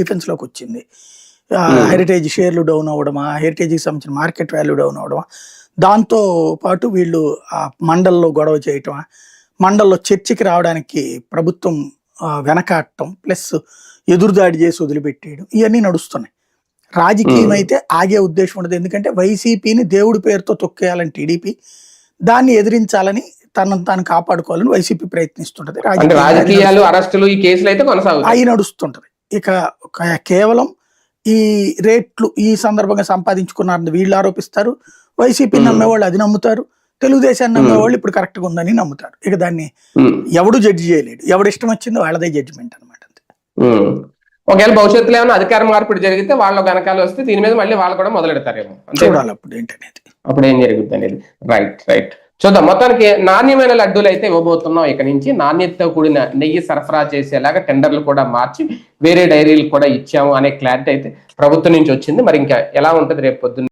Defence లోకి వచ్చింది. Heritage షేర్లు డౌన్ అవ్వడమా, హెరిటేజ్కి సంబంధించిన మార్కెట్ వాల్యూ డౌన్ అవ్వడమా, దాంతో పాటు వీళ్ళు మండల్లో గొడవ చేయటమా, మండల్లో చర్చకి రావడానికి ప్రభుత్వం వెనకాడటం, ప్లస్ ఎదురుదాడి చేసి వదిలిపెట్టేయడం, ఇవన్నీ నడుస్తున్నాయి. రాజకీయం అయితే ఆగే ఉద్దేశం ఉండదు. ఎందుకంటే వైసీపీని దేవుడి పేరుతో తొక్కేయాలని టీడీపీ, దాన్ని ఎదిరించాలని తనను తాను కాపాడుకోవాలని వైసీపీ ప్రయత్నిస్తుంటది. రాజకీయాలు, అరెస్టులు, ఈ కేసులు అయితే అవి నడుస్తుంటది. ఇక కేవలం ఈ రేట్లు ఈ సందర్భంగా సంపాదించుకున్నారని వీళ్ళు ఆరోపిస్తారు, వైసీపీ నమ్మేవాళ్ళు అది నమ్ముతారు, తెలుగుదేశాన్ని నమ్మేవాళ్ళు ఇప్పుడు కరెక్ట్ గా ఉందని నమ్ముతారు. ఇక దాన్ని ఎవడు జడ్జి చేయలేడు, ఎవడు ఇష్టం వచ్చిందో వాళ్ళదే జడ్జిమెంట్ అనమాట. ఒకవేళ భవిష్యత్తులో ఏమైనా అధికార మార్పిడి జరిగితే వాళ్ళ వెనకాల వస్తే దీని మీద మళ్ళీ వాళ్ళు కూడా మొదలెడతారేమో, చూడాలి అప్పుడు ఏంటనేది, అప్పుడు ఏం జరుగుతుంది అనేది. రైట్ చూద్దాం. మొత్తానికి నాణ్యమైన లడ్డూలు అయితే ఇవ్వబోతున్నాం. ఇక నుంచి నాణ్యతతో కూడిన నెయ్యి సరఫరా చేసేలాగా టెండర్లు కూడా మార్చి వేరే డైరీలు కూడా ఇచ్చాము అనే క్లారిటీ అయితే ప్రభుత్వం నుంచి వచ్చింది. మరి ఇంకా ఎలా ఉంటుంది రేపు పొద్దున్న